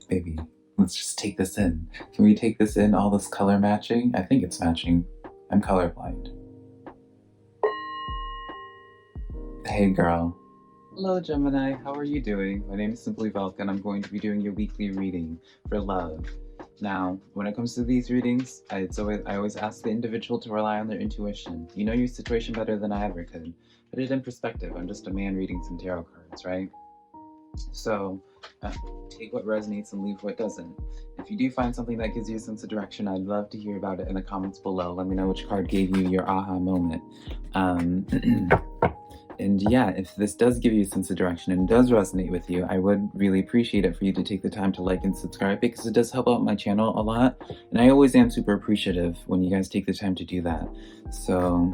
Baby, let's just take this in. Can we take this in, all this color matching? I think it's matching. I'm colorblind. Hey girl. Hello Gemini, how are you doing? My name is SimplyVelca and I'm going to be doing your weekly reading for love. Now, when it comes to these readings, I always ask the individual to rely on their intuition. You know your situation better than I ever could. Put it in perspective, I'm just a man reading some tarot cards, right? So, take what resonates and leave what doesn't. If you do find something that gives you a sense of direction, I'd love to hear about it in the comments below. Let me know which card gave you your aha moment. And yeah, if this does give you a sense of direction and does resonate with you, I would really appreciate it for you to take the time to like and subscribe, because it does help out my channel a lot. And I always am super appreciative when you guys take the time to do that. So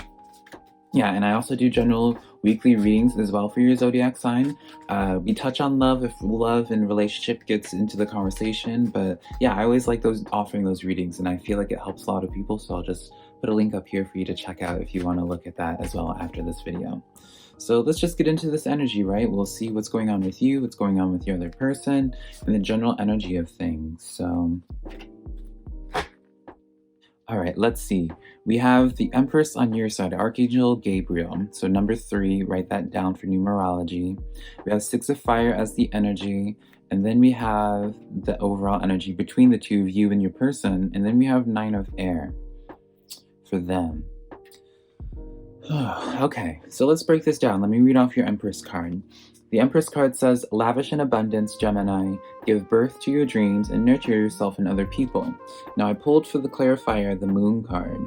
yeah, and I also do general weekly readings as well for your zodiac sign. We touch on love if love and relationship gets into the conversation, but yeah, I always like offering those readings, and I feel like it helps a lot of people, so I'll just put a link up here for you to check out if you want to look at that as well after this video. So let's just get into this energy, right? We'll see what's going on with you, what's going on with your other person, and the general energy of things. So, all right, let's see. We have the Empress on your side, Archangel Gabriel. So number 3, write that down for numerology. We have 6 of Fire as the energy, and then we have the overall energy between the two of you and your person, and then we have 9 of Air for them. Okay, so let's break this down. Let me read off your Empress card. The Empress card says, lavish in abundance, Gemini. Give birth to your dreams and nurture yourself and other people. Now I pulled for the clarifier the Moon card.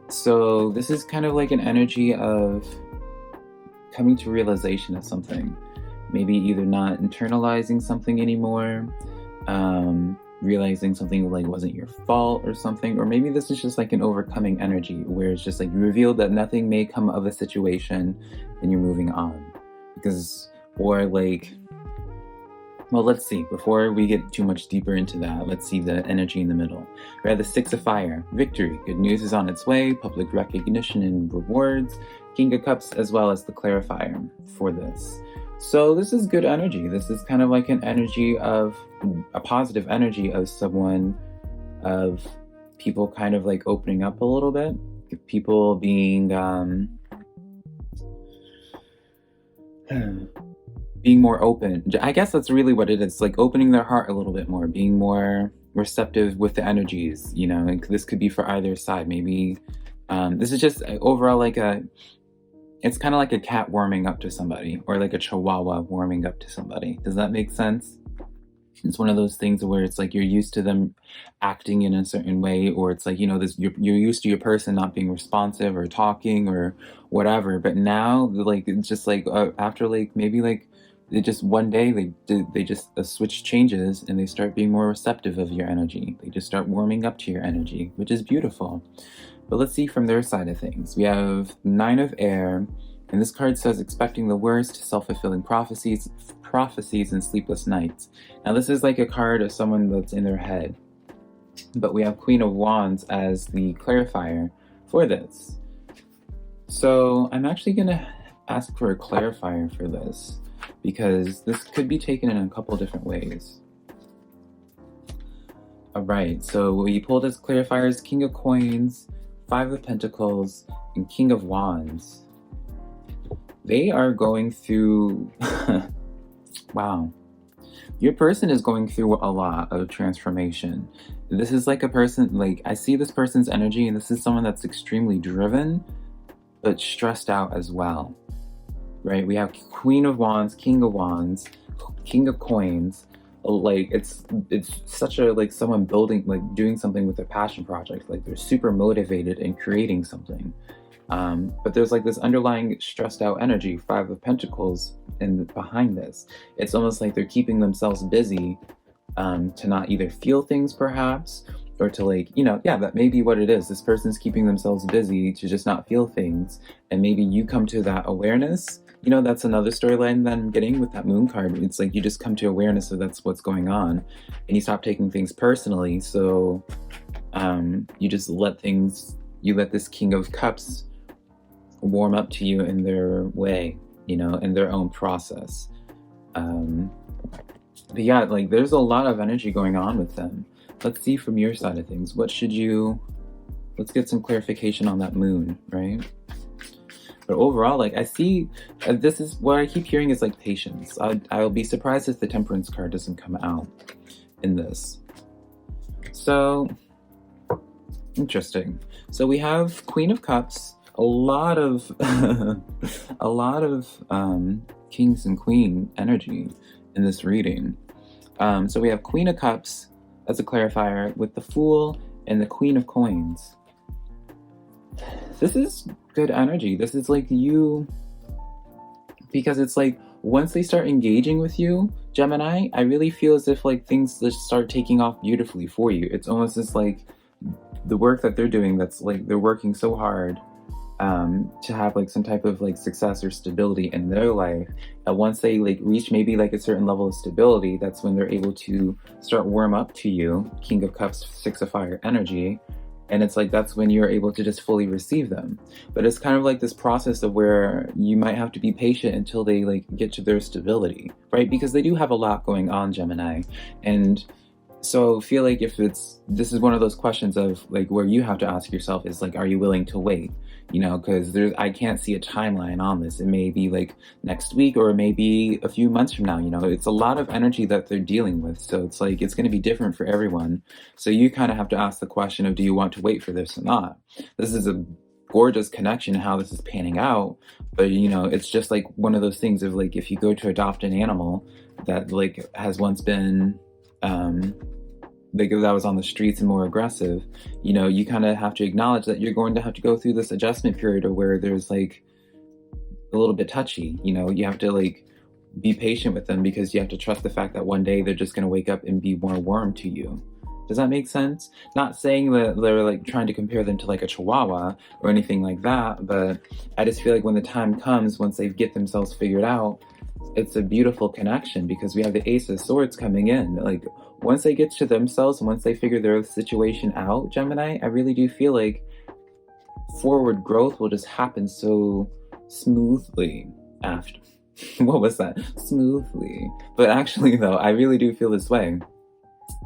So this is kind of like an energy of coming to realization of something. Maybe either not internalizing something anymore, realizing something like wasn't your fault or something, or maybe this is just like an overcoming energy where it's just like you reveal that nothing may come of a situation and you're moving on. Because, or like, well, let's see, before we get too much deeper into that, let's see the energy in the middle. We have the 6 of Fire, victory, good news is on its way, public recognition and rewards, King of Cups, as well as the clarifier for this. So this is good energy. This is kind of like an energy of, a positive energy of someone, of people kind of like opening up a little bit, people being being more open. I guess that's really what it is, like opening their heart a little bit more, being more receptive with the energies, you know, and this could be for either side. Maybe this is just overall like it's kind of like a cat warming up to somebody, or like a chihuahua warming up to somebody. Does that make sense? It's one of those things where it's like you're used to them acting in a certain way, or it's like, you know, this you're used to your person not being responsive or talking or whatever, but now like it's just like after like maybe like they just one day they just a switch changes and they start being more receptive of your energy. They just start warming up to your energy, which is beautiful. But let's see from their side of things. We have 9 of Air, and this card says expecting the worst, self-fulfilling prophecies and sleepless nights. Now this is like a card of someone that's in their head. But we have Queen of Wands as the clarifier for this. So I'm actually gonna ask for a clarifier for this, because this could be taken in a couple different ways. All right, so what you pulled as clarifiers, King of Coins, 5 of Pentacles, and King of Wands. They are going through, wow. Your person is going through a lot of transformation. This is like a person, like I see this person's energy, and this is someone that's extremely driven, but stressed out as well, right? We have Queen of Wands, King of Coins. Like it's such a like someone building, like doing something with their passion project, like they're super motivated in creating something, but there's like this underlying stressed out energy, 5 of Pentacles, and behind this it's almost like they're keeping themselves busy to not either feel things perhaps, or to like, you know, yeah, that may be what it is. This person's keeping themselves busy to just not feel things, and maybe you come to that awareness. You know, that's another storyline that I'm getting with that Moon card. It's like you just come to awareness of that's what's going on, and you stop taking things personally. So you just let this King of Cups warm up to you in their way, you know, in their own process. But yeah, like there's a lot of energy going on with them. Let's see from your side of things. Let's get some clarification on that moon, right? But overall, like I see, this is what I keep hearing is like patience. I'll be surprised if the Temperance card doesn't come out in this. So, interesting. So we have Queen of Cups, a lot of, a lot of Kings and Queen energy in this reading. So we have Queen of Cups as a clarifier with the Fool and the Queen of Coins. This is good energy. This is like you, because it's like once they start engaging with you, Gemini, I really feel as if like things just start taking off beautifully for you. It's almost as like the work that they're doing, that's like they're working so hard to have like some type of like success or stability in their life. And once they like reach maybe like a certain level of stability, that's when they're able to start warm up to you, King of Cups, Six of Fire energy. And it's like that's when you're able to just fully receive them. But it's kind of like this process of where you might have to be patient until they like get to their stability, right? Because they do have a lot going on, Gemini. And so I feel like this is one of those questions of like where you have to ask yourself is like, are you willing to wait? You know, because I can't see a timeline on this. It may be like next week or maybe a few months from now. You know, it's a lot of energy that they're dealing with. So it's like it's going to be different for everyone. So you kind of have to ask the question of, do you want to wait for this or not? This is a gorgeous connection, how this is panning out. But, you know, it's just like one of those things of like if you go to adopt an animal that like has once been like that was on the streets and more aggressive, you know, you kind of have to acknowledge that you're going to have to go through this adjustment period of where there's like a little bit touchy. You know, you have to like be patient with them because you have to trust the fact that one day they're just going to wake up and be more warm to you. Does that make sense? Not saying that they're like trying to compare them to like a chihuahua or anything like that, but I just feel like when the time comes, once they get themselves figured out, it's a beautiful connection because we have the Ace of Swords coming in. Like once they get to themselves and once they figure their situation out, Gemini, I really do feel like forward growth will just happen so smoothly after. What was that? Smoothly. But actually though, I really do feel this way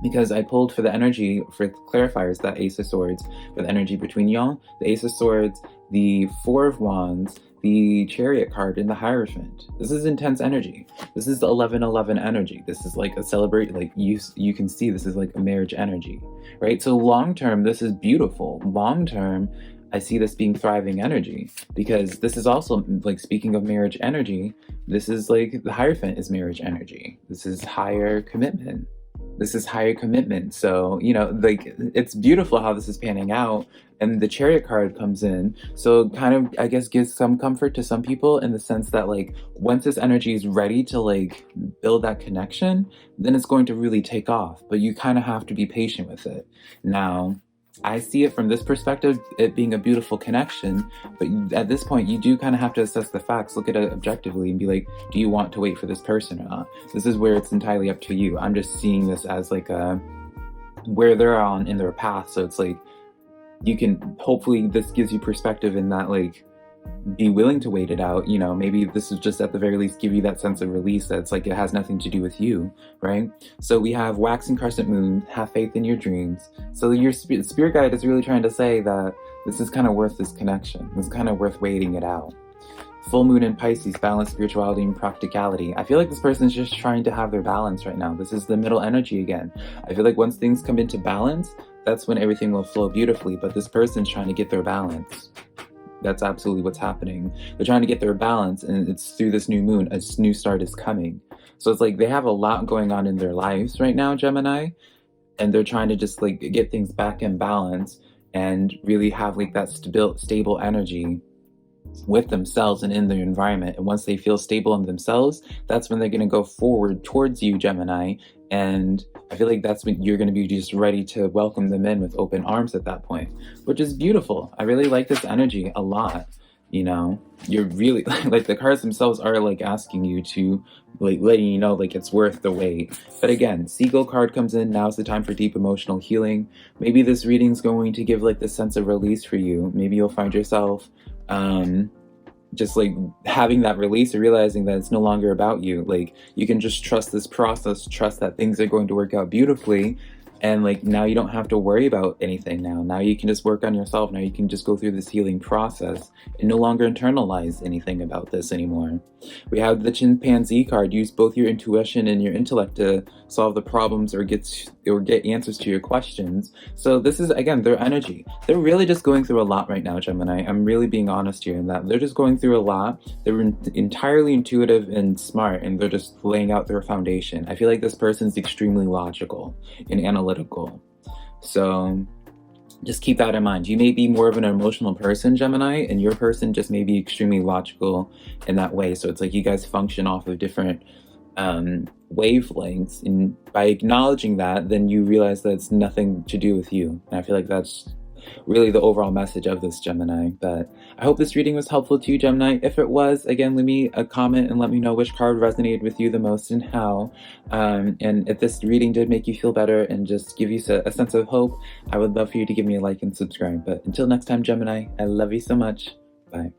because I pulled for the energy for clarifiers, that Ace of Swords with energy between y'all, the Ace of Swords, the Four of Wands, the Chariot card, and the Hierophant. This is intense energy. This is the 11-11 energy. This is like a celebrate, like you can see this is like a marriage energy, right? So long term, this is beautiful. Long term, I see this being thriving energy because this is also like, speaking of marriage energy, this is like the Hierophant is marriage energy. This is higher commitment. This is higher commitment. So, you know, like it's beautiful how this is panning out. And the Chariot card comes in. So kind of, I guess, gives some comfort to some people in the sense that like once this energy is ready to like build that connection, then it's going to really take off. But you kind of have to be patient with it. Now, I see it from this perspective, it being a beautiful connection, but at this point you do kind of have to assess the facts, look at it objectively and be like, do you want to wait for this person or not? This is where it's entirely up to you. I'm just seeing this as like where they're on in their path. So it's like, you can, hopefully this gives you perspective in that like, be willing to wait it out. You know, maybe this is just at the very least give you that sense of release that it's like it has nothing to do with you, right? So we have waxing crescent moon, have faith in your dreams. So your spirit guide is really trying to say that this is kind of worth this connection. It's kind of worth waiting it out. Full moon in Pisces, balance, spirituality, and practicality. I feel like this person's just trying to have their balance right now. This is the middle energy again. I feel like once things come into balance, that's when everything will flow beautifully, but this person's trying to get their balance. That's absolutely what's happening. They're trying to get their balance, and it's through this new moon, a new start is coming. So it's like they have a lot going on in their lives right now, Gemini, and they're trying to just like get things back in balance and really have like that stable energy with themselves and in their environment. And once they feel stable in themselves, that's when they're going to go forward towards you, Gemini. And I feel like that's when you're going to be just ready to welcome them in with open arms at that point, which is beautiful. I really like this energy a lot. You know, you're really like the cards themselves are like asking you to like letting you know like it's worth the wait. But again, Seagull card comes in. Now's the time for deep emotional healing. Maybe this reading's going to give like the sense of release for you. Maybe you'll find yourself just like having that release or realizing that it's no longer about you. Like you can just trust this process, trust that things are going to work out beautifully. And like now you don't have to worry about anything now you can just work on yourself. Now you can just go through this healing process and no longer internalize anything about this anymore. We have the chimpanzee card. Use both your intuition and your intellect to solve the problems or get answers to your questions. So this is, again, their energy. They're really just going through a lot right now, Gemini. I'm really being honest here in that they're just going through a lot. They're entirely intuitive and smart, and they're just laying out their foundation. I feel like this person's extremely logical and analytical. So just keep that in mind. You may be more of an emotional person, Gemini, and your person just may be extremely logical in that way. So it's like you guys function off of different wavelengths, and by acknowledging that, then you realize that it's nothing to do with you. And I feel like that's really the overall message of this, Gemini. But I hope this reading was helpful to you, Gemini. If it was, again, leave me a comment and let me know which card resonated with you the most and how. And if this reading did make you feel better and just give you a sense of hope, I would love for you to give me a like and subscribe. But until next time, Gemini, I love you so much. Bye.